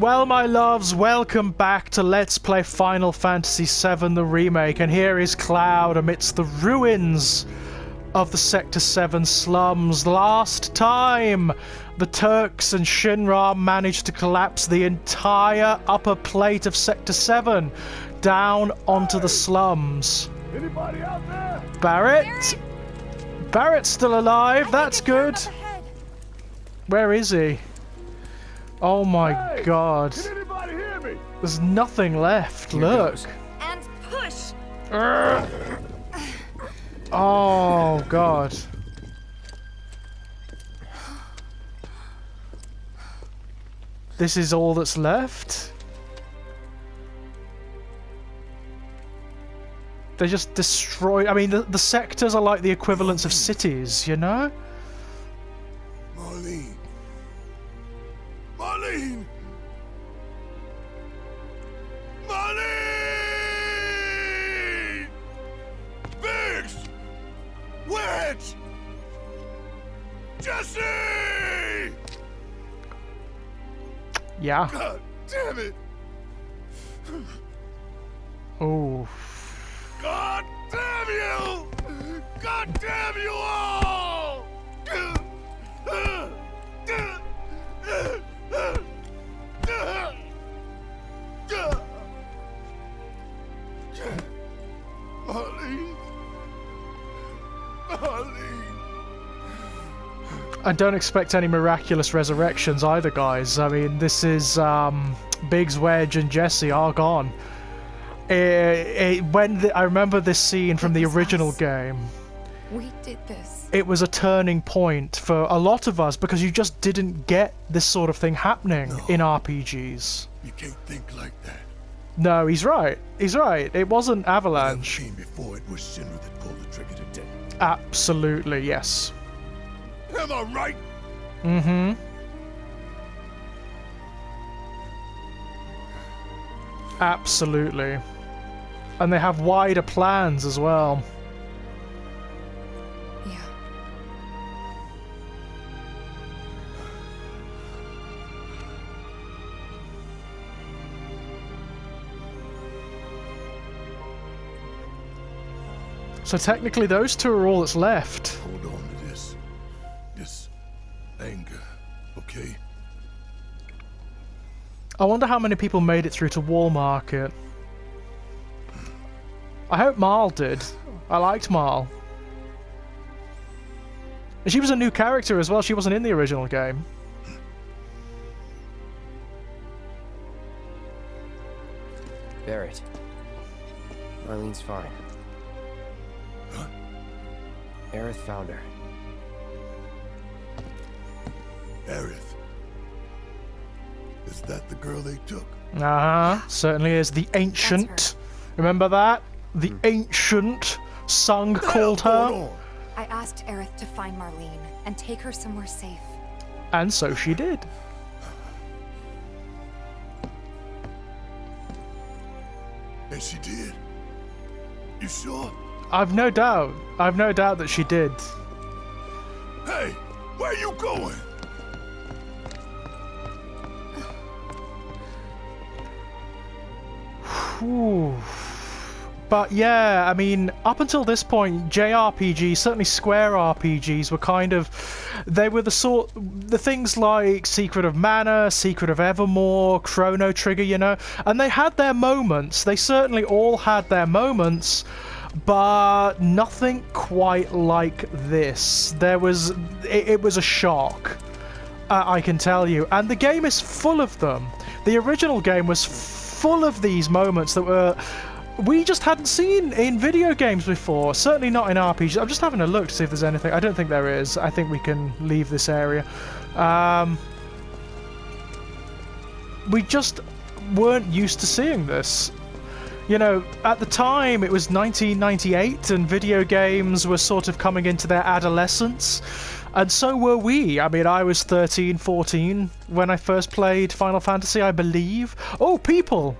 Well, my loves, welcome back to Let's Play Final Fantasy VII The Remake, and here is Cloud amidst the ruins of the Sector 7 slums. Last time, the Turks and Shinra managed to collapse the entire upper plate of Sector 7 down onto the slums. Anybody out there? Barrett? Barrett's still alive, that's good. Where is he? Oh my god. Can anybody hear me? There's nothing left, look. And push! Oh god. This is all that's left? They just destroy. I mean, the sectors are like the equivalents of cities, you know? Marlene. Marlene! Marlene! Biggs! Wedge! Jesse! Yeah. God damn it! Oh. God damn you! God damn you all! Marlene. Marlene. I don't expect any miraculous resurrections either, guys. I mean, this is Biggs, Wedge, and Jesse are gone. I remember this scene from the original game. We did this. It was a turning point for a lot of us because you just didn't get this sort of thing happening in RPGs. You can't think like that. No, he's right. He's right. It wasn't Avalanche. Came before it was Shinra that pulled the trigger today. Absolutely, yes. Am I right? Mm-hmm. Absolutely. And they have wider plans as well. Yeah. So technically those two are all that's left. Hold on to this anger, okay? I wonder how many people made it through to Wall Market. I hope Marl did. I liked Marl. And she was a new character as well. She wasn't in the original game. Barrett. Marlene's fine. Huh? Aerith found her. Aerith. Is that the girl they took? Uh-huh. Certainly is. The Ancient. Remember that? The Ancient. Sung called her. I asked Aerith to find Marlene and take her somewhere safe. And so she did. And she did? You sure? I've no doubt. I've no doubt that she did. Hey, where you going? Whew. But yeah, I mean, up until this point, JRPGs, certainly Square RPGs, were kind of, they were the things like Secret of Mana, Secret of Evermore, Chrono Trigger, you know, and they had their moments. They certainly all had their moments, but nothing quite like this. It was a shock, I can tell you, and the game is full of them. The original game was full of these moments that we just hadn't seen in video games before, certainly not in RPGs. I'm just having a look to see if there's anything. I don't think there is. I think we can leave this area. We just weren't used to seeing this. You know, at the time it was 1998 and video games were sort of coming into their adolescence, and so were we. I mean, I was 13, 14 when I first played Final Fantasy, I believe. Oh, people!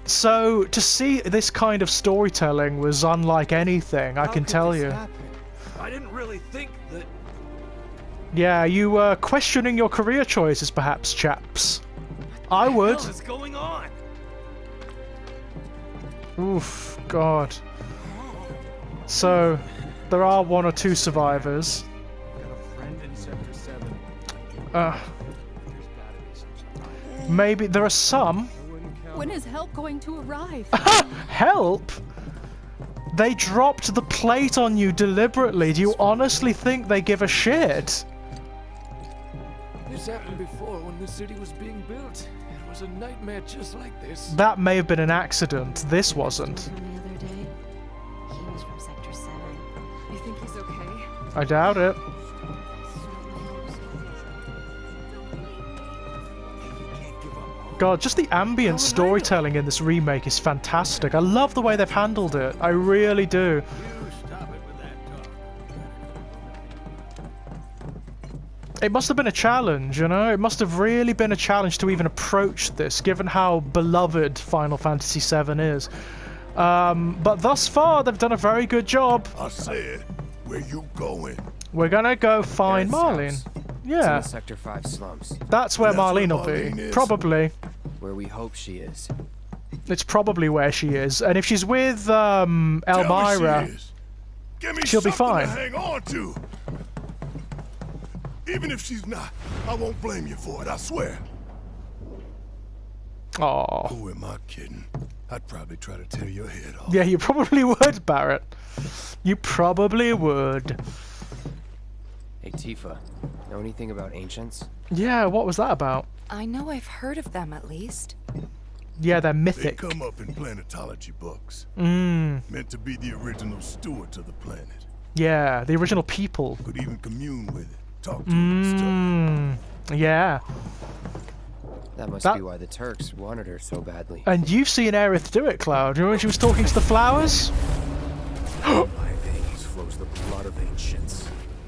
So, to see this kind of storytelling was unlike anything, I can tell you. I didn't really think that... Yeah, you were questioning your career choices, perhaps, chaps. I would. What is going on? Oof, God. So, there are 1 or 2 survivors. Got a friend in Sector 7. Uh, There's gotta be some. maybe there are some. When is help going to arrive? Help? They dropped the plate on you deliberately. Do you honestly think they give a shit? This happened before when the city was being built. It was a nightmare just like this. That may have been an accident. This wasn't. Him the other day. He was from Sector 7. You think he's okay? I doubt it. God, just the ambient storytelling in this remake is fantastic. I love the way they've handled it. I really do. You stop it with that talk. It must have been a challenge, you know? It must have really been a challenge to even approach this, given how beloved Final Fantasy VII is. But thus far, they've done a very good job. I said, where you going? We're gonna go find Aerith's Marlene. house. It's in Yeah, the Sector 5 slums, that's where That's where Marlene will be. Marlene is. Probably. where we hope she is. It's probably where she is. And if she's with Tell me Elmira, she is. Give me she'll be something fine. to hang on to. Even if she's not, I won't blame you for it, I swear. oh, Who am I kidding? I'd probably try to tear your head off. yeah, you probably would, Barrett. You probably would. Hey, Tifa, know anything about ancients? Yeah, what was that about? I know I've heard of them at least. Yeah, they're They mythic. come up in planetology books. Mmm. Meant to be the original stewards of the planet. Yeah, the original people. Could even commune with it. Talk to it and stuff. Mmm. Yeah. That must That- be why the Turks wanted her so badly. And you've seen Aerith do it, Cloud. Remember when she was talking to the flowers? My veins flows the blood of ancients.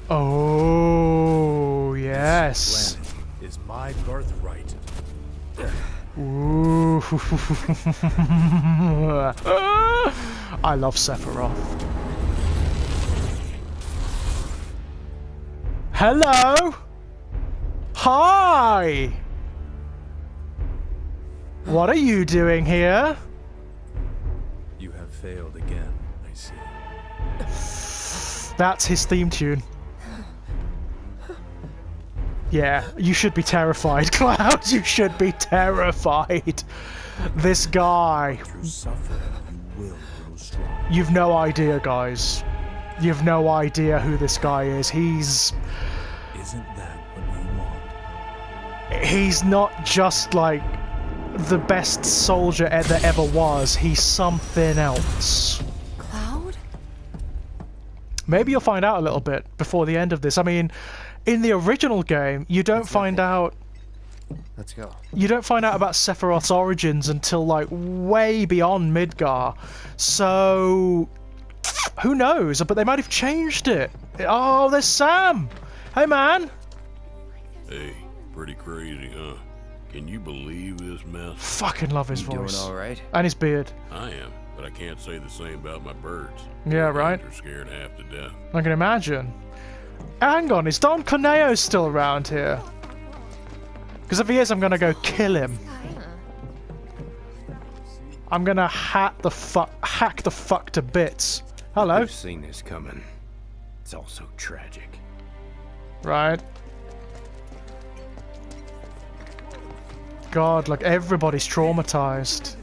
Oh, yes. Planet is my birthright. Ooh. I love Sephiroth. Hello? Hi! What are you doing here? You have failed again, I see. That's his theme tune. Yeah, you should be terrified, Cloud. You should be terrified. This guy. Through suffering, you will grow strong. You've no idea, guys. You've no idea who this guy is. He's Isn't that what we want? he's not just like the best soldier that ever was. He's something else. Cloud? Maybe you'll find out a little bit before the end of this. I mean, in the original game, you don't find out Let's go. about Sephiroth's origins until like way beyond Midgar. So who knows? But they might have changed it. Oh, there's Sam. Hey, man. Hey, pretty crazy, huh? Can you believe this mess? Fucking love his You doing voice all right? and his beard. I am, but I can't say the same about my birds. Yeah, right. They're scared half to death. I can imagine. Hang on, is Don Corneo still around here? Because if he is, I'm gonna go kill him. I'm gonna hack the fuck to bits. Hello. I've seen this coming. It's all so tragic. Right. God, like everybody's traumatized.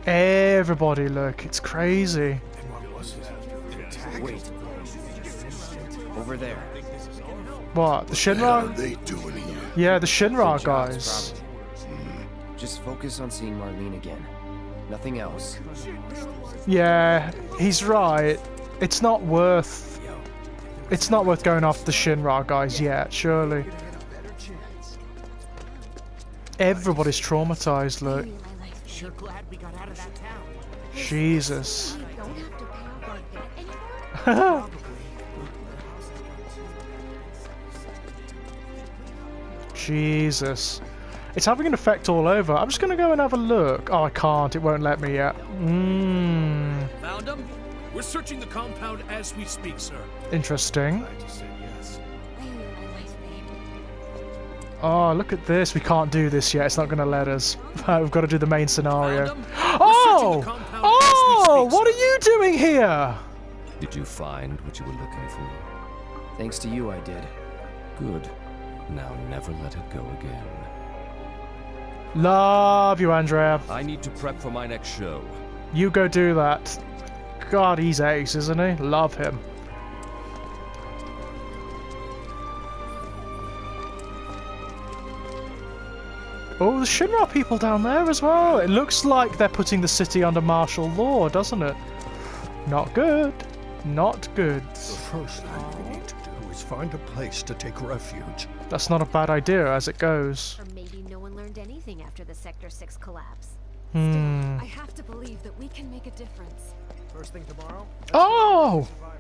Everybody, look, it's crazy. Wait. Over there. What, the What Shinra? are they doing here? Yeah, the Shinra Good jobs, guys. probably. Just focus on seeing Marlene again. Nothing else. Yeah, he's right. It's not worth going after the Shinra guys yet, surely. Everybody's traumatized, look. Sure glad we got out of that town. Jesus. Don't have to pout like that anymore. Jesus. It's having an effect all over. I'm just going to go and have a look. Oh, I can't. It won't let me yet. Found them? We're searching the compound as we speak, sir. Interesting. I just said yes. Oh, look at this. We can't do this yet. It's not going to let us. We've got to do the main scenario. Found 'em? Oh! We're searching the compound Oh! as we speak, What are you doing here? Did you find what you were looking for? Thanks to you, I did. Good. Now never let it go again. Love you, Andrea. I need to prep for my next show. You go do that. God, he's ace, isn't he? Love him. Oh, the Shinra people down there as well. It looks like they're putting the city under martial law, doesn't it? Not good. Not good. The first thing we need to do is find a place to take refuge. That's not a bad idea as it goes. Or maybe no one learned anything after the Sector 6 collapse. Hmm. I have to believe that we can make a difference. First thing tomorrow? Oh! Well,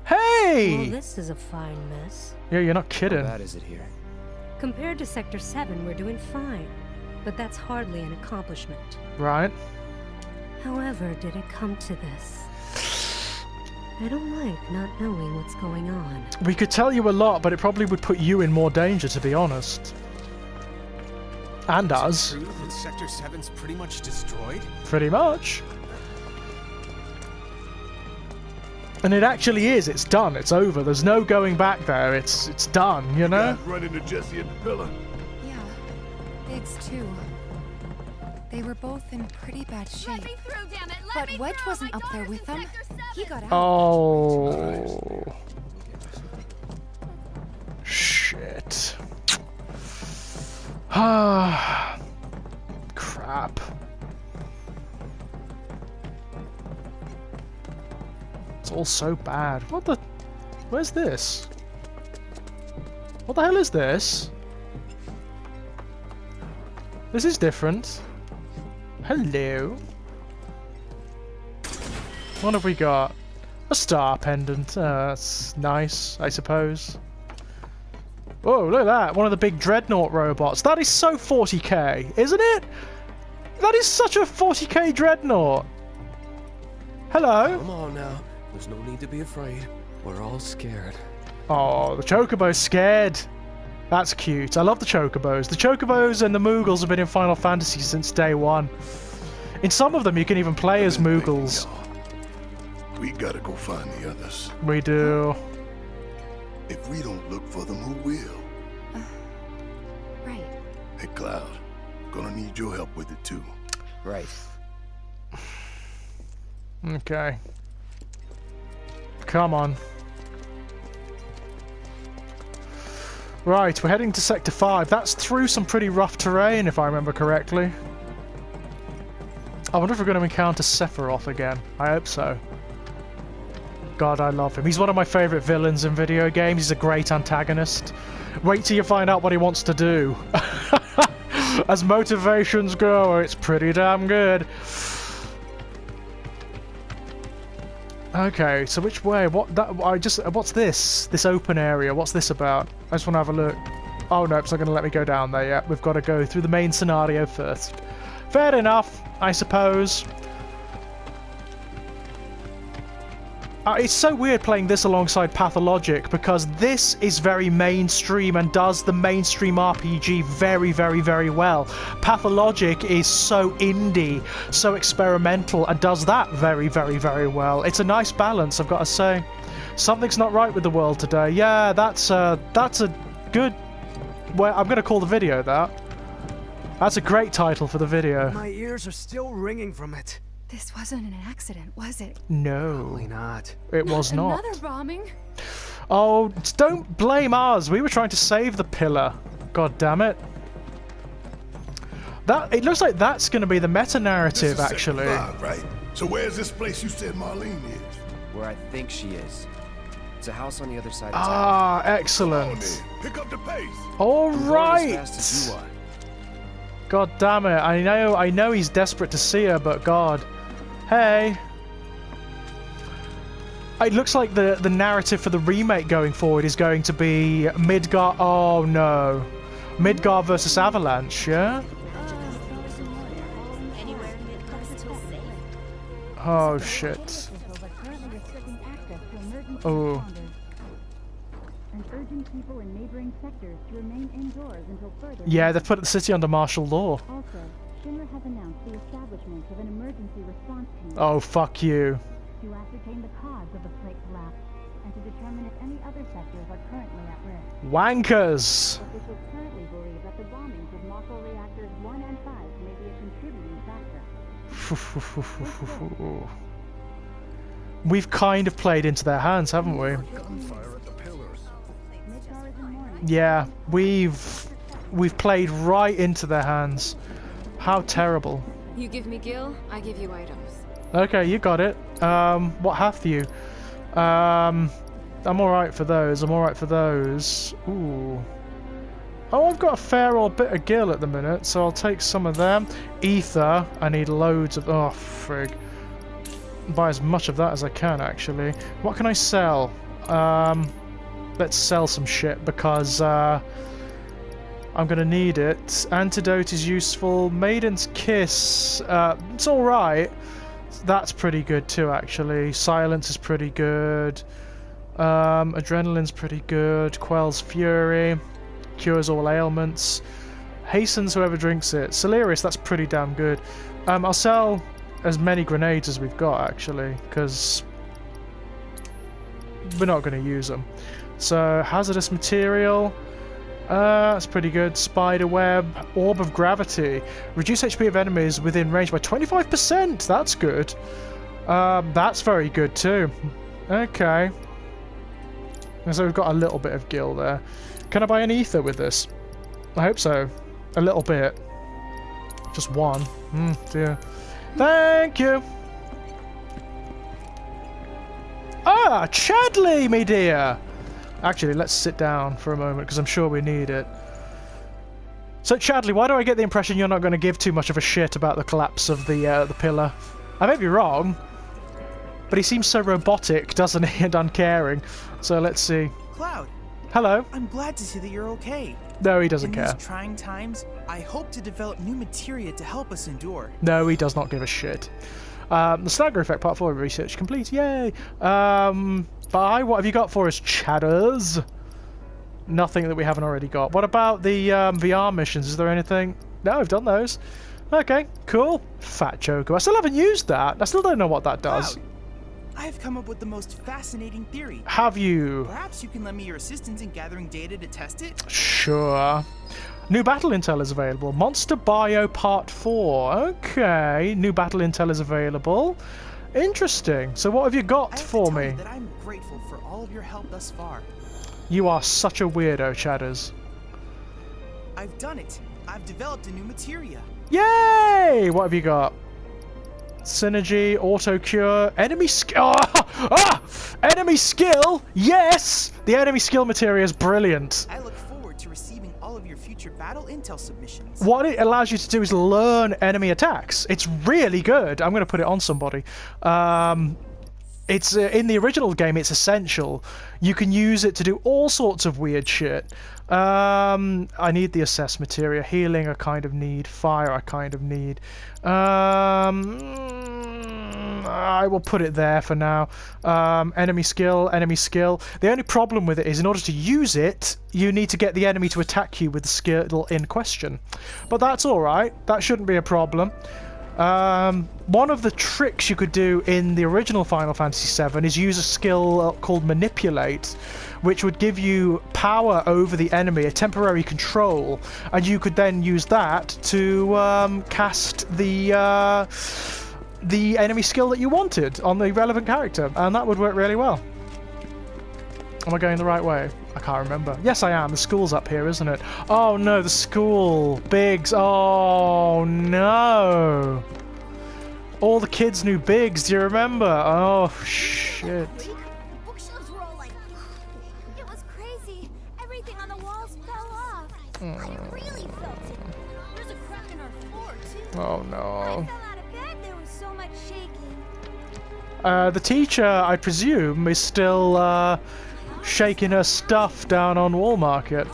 Hey! this is a fine mess. Yeah, you're not How kidding. bad is it here? Compared to Sector 7, we're doing fine. But that's hardly an accomplishment. Right. However, did it come to this? I don't like not knowing what's going on. We could tell you a lot, but it probably would put you in more danger, to be honest. And us. True that Sector 7's pretty much destroyed? Pretty much. And it actually is. It's done. It's over. There's no going back there. It's done, you know? Run into Jesse and the pillar. Yeah, Biggs too. They were both in pretty bad shape. through, damn it! But Wedge wasn't up there with them. He got out. Oh. Shit. Ah. Crap. It's all so bad. What the? Where's this? What the hell is this? This is different. Hello. What have we got? A star pendant. That's nice, I suppose. Whoa, look at that. One of the big dreadnought robots. That is so 40k, isn't it? That is such a 40k dreadnought. Hello. Come on now. There's no need to be afraid. We're all scared. Oh, the Chocobo's scared. That's cute. I love the Chocobos. The Chocobos and the Moogles have been in Final Fantasy since day one. In some of them, you can even play as Moogles. We gotta go find the others. We do. If we don't look for them, who will? Right. Hey, Cloud. Gonna need your help with it, too. Right. Okay. Come on. Right, we're heading to Sector 5. That's through some pretty rough terrain, if I remember correctly. I wonder if we're going to encounter Sephiroth again. I hope so. God, I love him. He's one of my favourite villains in video games. He's a great antagonist. Wait till you find out what he wants to do. As motivations go, it's pretty damn good. Okay, so which way? What's this? This open area. What's this about? I just want to have a look. Oh no, it's not going to let me go down there yet. We've got to go through the main scenario first. Fair enough, I suppose. It's so weird playing this alongside Pathologic because this is very mainstream and does the mainstream RPG very, very, very well. Pathologic is so indie, so experimental, and does that very, very, very well. It's a nice balance, I've got to say. Something's not right with the world today. Yeah, that's a good... Well, I'm going to call the video that. That's a great title for the video. My ears are still ringing from it. This wasn't an accident, was it? No. Probably not. It was not. Another bombing? Oh, don't blame us. We were trying to save the pillar. God damn it. It looks like that's going to be the meta-narrative, actually. Sector 5, right? So where's this place you said Marlene is? Where I think she is. It's a house on the other side of town. Ah, Come on, excellent. then. Pick up the pace. All I'm going right. as fast as you are. God damn it. I know he's desperate to see her, but God. Hey. It looks like the narrative for the remake going forward is going to be Midgard. Oh no. Midgard versus Avalanche, yeah? Oh shit. Oh. and urging people in neighboring sectors to remain indoors until further. Yeah, they've put the city under martial law. Also, Shinra has announced the establishment of an emergency response team. Oh, fuck you. To ascertain the cause of the plate collapse and to determine if any other sectors are currently at risk. Wankers! Officials currently believe that the bombings of Mako reactors 1 and 5 may be a contributing factor. We've kind of played into their hands, haven't we? Yeah, we've played right into their hands. How terrible. You give me gil, I give you items. Okay, you got it. What have you? I'm alright for those. I'm alright for those. Ooh. Oh, I've got a fair old bit of gil at the minute, so I'll take some of them. Ether, I need loads of... Oh, frig. Buy as much of that as I can, actually. What can I sell? Let's sell some shit, because I'm going to need it. Antidote is useful. Maiden's Kiss, it's alright. That's pretty good too, actually. Silence is pretty good. Adrenaline's pretty good. Quells Fury. Cures all ailments. Hastens whoever drinks it. Celerius, that's pretty damn good. I'll sell as many grenades as we've got, actually, because we're not going to use them. So, hazardous material. That's pretty good. Spider web. Orb of gravity. Reduce HP of enemies within range by 25%. That's good. That's very good too. Okay. So we've got a little bit of gil there. Can I buy an ether with this? I hope so. A little bit. Just one. Dear. Thank you. Ah, Chadley, me dear. Actually, let's sit down for a moment because I'm sure we need it. So, Chadley, why do I get the impression you're not going to give too much of a shit about the collapse of the pillar? I may be wrong, but he seems so robotic, doesn't he, and uncaring. So let's see. Cloud. Hello. I'm glad to see that you're okay. No, he doesn't care. In these trying times, I hope to develop new materia to help us endure. No, he does not give a shit. The Snagger Effect Part 4 research complete. Yay. Bye. What have you got for us, chatters? Nothing that we haven't already got. What about the VR missions? Is there anything? No, I've done those. Okay, cool. Fat Joker. I still haven't used that. I still don't know what that does. Cloud, I have come up with the most fascinating theory. Have you? Perhaps you can lend me your assistance in gathering data to test it? Sure. New battle intel is available. Monster Bio Part 4. Okay, new battle intel is available. Interesting. So what have you got for me? That I'm grateful for all of your help thus far. You are such a weirdo, Chatters. I've done it. I've developed a new materia. Yay! What have you got? Synergy, auto cure, enemy skill. Enemy skill. Yes, the enemy skill materia is brilliant. I look forward to receiving all of your future battle intel submissions. What it allows you to do is learn enemy attacks. It's really good. I'm going to put it on somebody. It's in the original game. It's essential. You can use it to do all sorts of weird shit. I need the assess materia. Healing I kind of need. Fire I kind of need. I will put it there for now. Enemy skill, enemy skill. The only problem with it is in order to use it, you need to get the enemy to attack you with the skill in question. But that's alright. That shouldn't be a problem. One of the tricks you could do in the original Final Fantasy VII is use a skill called Manipulate, which would give you power over the enemy, a temporary control, and you could then use that to cast the enemy skill that you wanted on the relevant character, and that would work really well. Am I going the right way? I can't remember. Yes, I am. The school's up here, isn't it? Oh no, the school. Biggs. Oh no. All the kids knew Biggs. Do you remember? Oh shit. The bookshelves were all like... It was crazy. Everything on the walls fell off. I really felt it. There's a crack in our floor, too. Oh no. I fell out of bed. There was so much shaking. The teacher, I presume, is still shaking her stuff down on Wall Market.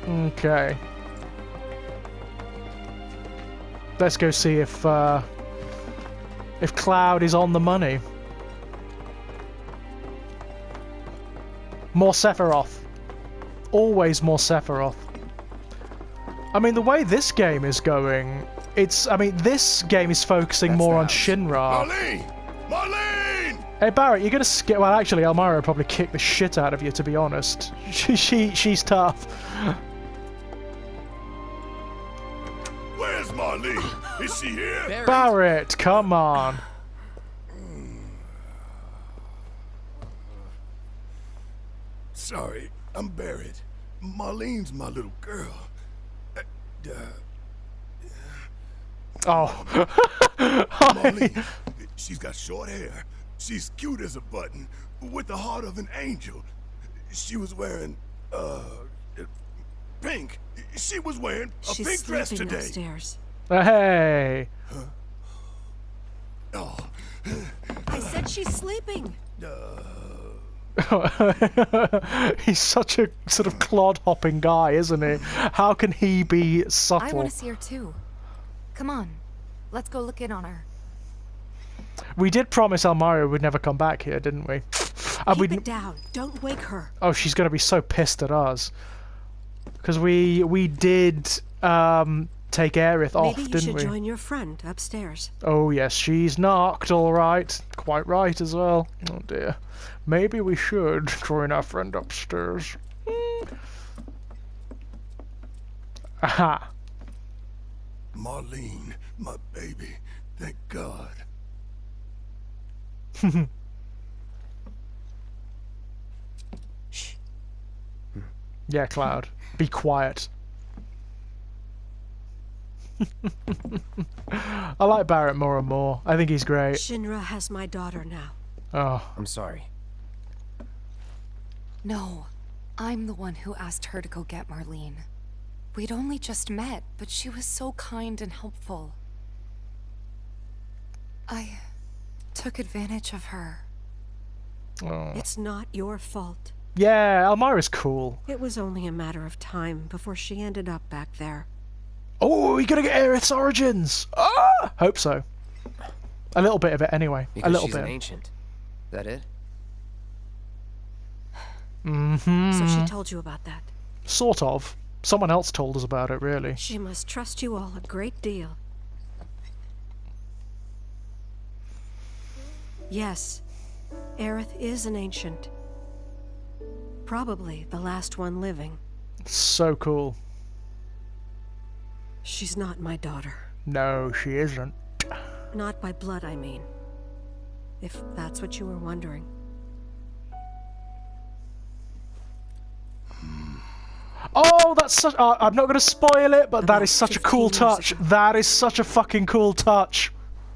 Okay. Let's go see if Cloud is on the money. More Sephiroth. Always more Sephiroth. I mean, the way this game is going, I mean, this game is focusing more on Shinra. Marlene! Marlene! Hey Barrett, you're gonna skip. Well, actually, Elmira would probably kick the shit out of you, to be honest. She's tough. Where's Marlene? Is she here? Barrett, come on. Sorry, I'm Barrett. Marlene's my little girl. Oh. Marlene, she's got short hair. She's cute as a button, with the heart of an angel. She was wearing, pink. She was wearing a pink dress today. Upstairs. Hey. Oh. I said she's sleeping. He's such a sort of clod-hopping guy, isn't he? How can he be subtle? I want to see her too. Come on, let's go look in on her. We did promise Elmira would never come back here, didn't we? Keep it down. Don't wake her. Oh, she's gonna be so pissed at us. Because we did take Aerith off, Maybe you didn't should we? join your friend upstairs. Oh yes, she's knocked, all right. Quite right as well. Oh dear. Maybe we should join our friend upstairs. Aha. Marlene, my baby. Thank God. Shh. Yeah, Cloud. Be quiet. I like Barrett more and more. I think he's great. Shinra has my daughter now. Oh. I'm sorry. No, I'm the one who asked her to go get Marlene. We'd only just met, but she was so kind and helpful. I took advantage of her. Oh. It's not your fault. Yeah, Elmira's cool. It was only a matter of time before she ended up back there. Oh, we're gonna get Aerith's origins! Ah! Hope so. A little bit of it anyway. Because a little she's bit. an ancient. That it? Mm-hmm. So she told you about that? Sort of. Someone else told us about it, really. She must trust you all a great deal. Yes, Aerith is an ancient. Probably the last one living. So cool. She's not my daughter. No, she isn't. Not by blood, I mean. If that's what you were wondering. Oh, that's such... I'm not going to spoil it, but that is such a cool 15 years touch. ago. That is such a fucking cool touch.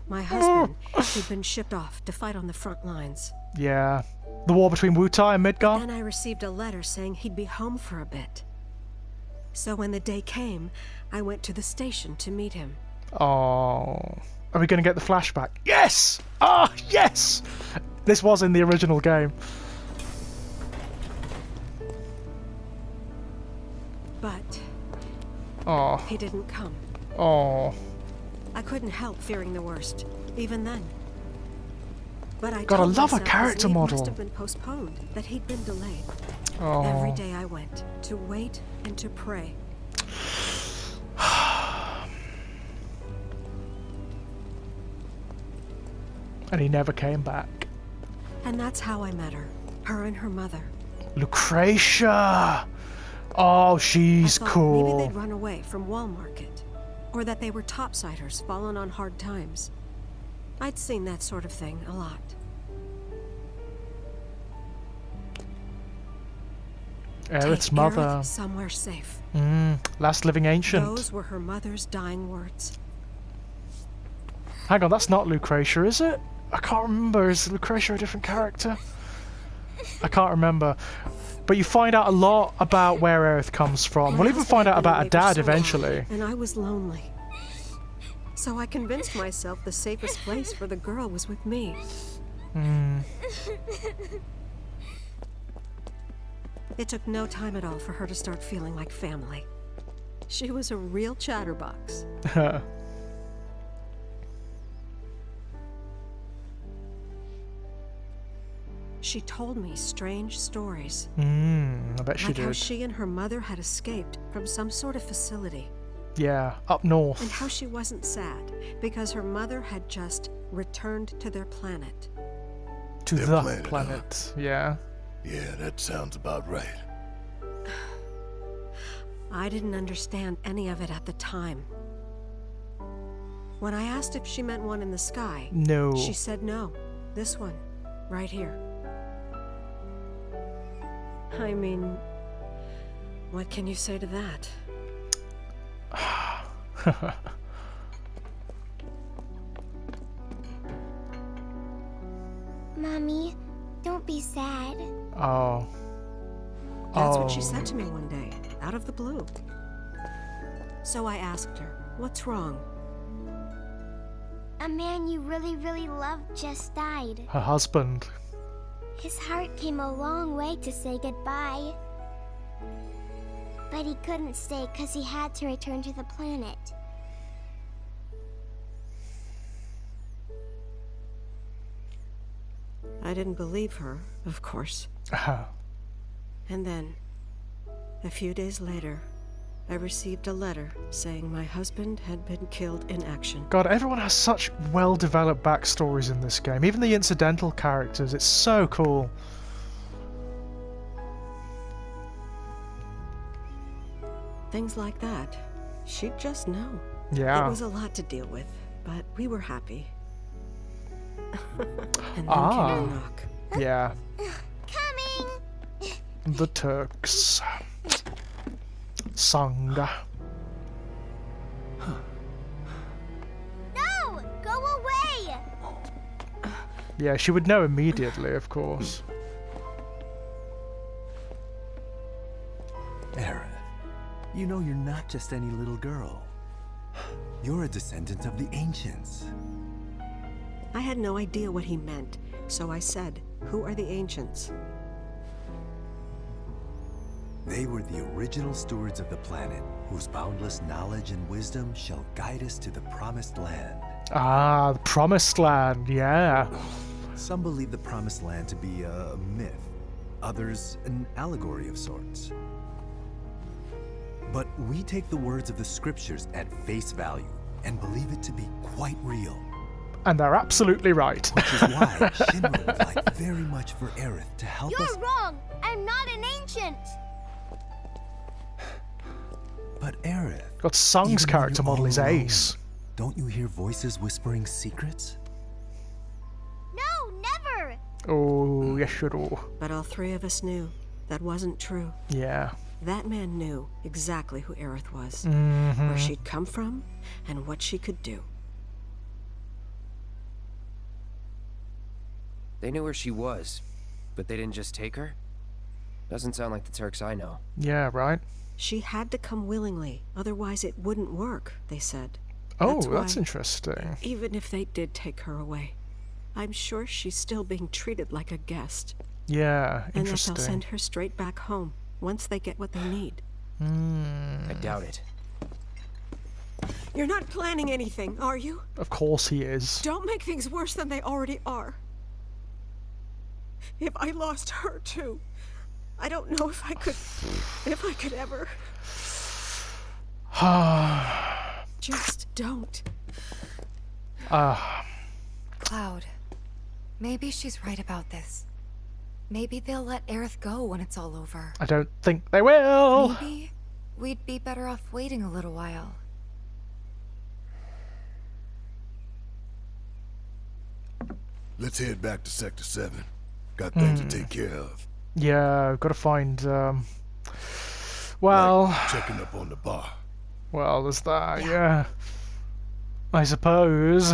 My husband, he'd been shipped off to fight on the front lines. Yeah. The war between Wutai and Midgar? Then I received a letter saying he'd be home for a bit. So when the day came, I went to the station to meet him. Oh. Are we going to get the flashback? Yes! Ah, yes! This was in the original game. But Oh. he didn't come. Oh. I couldn't help fearing the worst, even then. But I God, I told love a myself his character leave model. must have been postponed, that he'd been delayed. Oh. Every day I went to wait and to pray. And he never came back. And that's how I met her. Her and her mother. Lucretia! Oh, she's I thought cool. maybe they'd run away from Wall Market. Or that they were topsiders fallen on hard times. I'd seen that sort of thing a lot. Aerith's Take mother. Aerith somewhere safe. Last living ancient. Those were her mother's dying words. Hang on, that's not Lucretia, is it? I can't remember. Is Lucretia a different character? I can't remember. But you find out a lot about where Aerith comes from. We'll even find out about her dad eventually. And I was lonely. So I convinced myself the safest place for the girl was with me. It took no time at all for her to start feeling like family. She was a real chatterbox. she told me strange stories. I bet she like how did. she and her mother had escaped from some sort of facility. Yeah, up north. And how she wasn't sad because her mother had just returned to their planet. To Their the planet, yeah. Yeah, that sounds about right. I didn't understand any of it at the time. When I asked if she meant one in the sky, No. she said no. This one, right here. I mean, what can you say to that? Mommy, don't be sad. Oh. That's what she said to me one day, out of the blue. So I asked her, what's wrong? A man you really, really loved just died. Her husband. His heart came a long way to say goodbye. But he couldn't stay because he had to return to the planet. I didn't believe her, of course. And then, a few days later, I received a letter saying my husband had been killed in action. God, everyone has such well-developed backstories in this game. Even the incidental characters, it's so cool. Things like that. She'd just know. Yeah. It was a lot to deal with, but we were happy. And then came a knock. Yeah. Coming! The Turks. Sangha. No! Go away! Yeah, she would know immediately, of course. Aerith, you know you're not just any little girl. You're a descendant of the ancients. I had no idea what he meant, so I said, "Who are the ancients?" They were the original stewards of the planet, whose boundless knowledge and wisdom shall guide us to the Promised Land. Ah, the Promised Land, yeah. Some believe the Promised Land to be a myth, others an allegory of sorts. But we take the words of the scriptures at face value and believe it to be quite real. And they're absolutely right. Which is why Shinra would like very much for Aerith to help us. You're wrong! I'm not an ancient! But Aerith... God, Sung's even character when you're model is all alone, ace. Don't you hear voices whispering secrets? No, never! Oh, yes you do. But all three of us knew that wasn't true. Yeah. That man knew exactly who Aerith was, Mm-hmm. where she'd come from, and what she could do. They knew where she was, but they didn't just take her? Doesn't sound like the Turks I know. Yeah, right. She had to come willingly, otherwise it wouldn't work, they said. Oh, why, that's interesting. even if they did take her away, I'm sure she's still being treated like a guest. Yeah, And that interesting. they'll send her straight back home once they get what they need. I doubt it. You're not planning anything, are you? Of course he is. Don't make things worse than they already are. If I lost her too, I don't know if I could ever. Just don't. Cloud, maybe she's right about this. Maybe they'll let Aerith go when it's all over. I don't think they will. Maybe we'd be better off waiting a little while. Let's head back to Sector 7. Got things to take care of. Yeah, gotta find, well... Like checking up on the bar. Well, there's that, yeah. I suppose.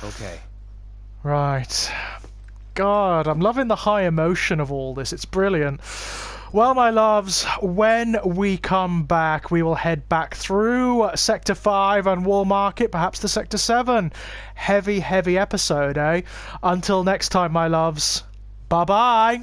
Okay. Right. God, I'm loving the high emotion of all this. It's brilliant. Well, my loves, when we come back, we will head back through Sector 5 and Wall Market, perhaps to Sector 7. Heavy, heavy episode, eh? Until next time, my loves. Bye-bye.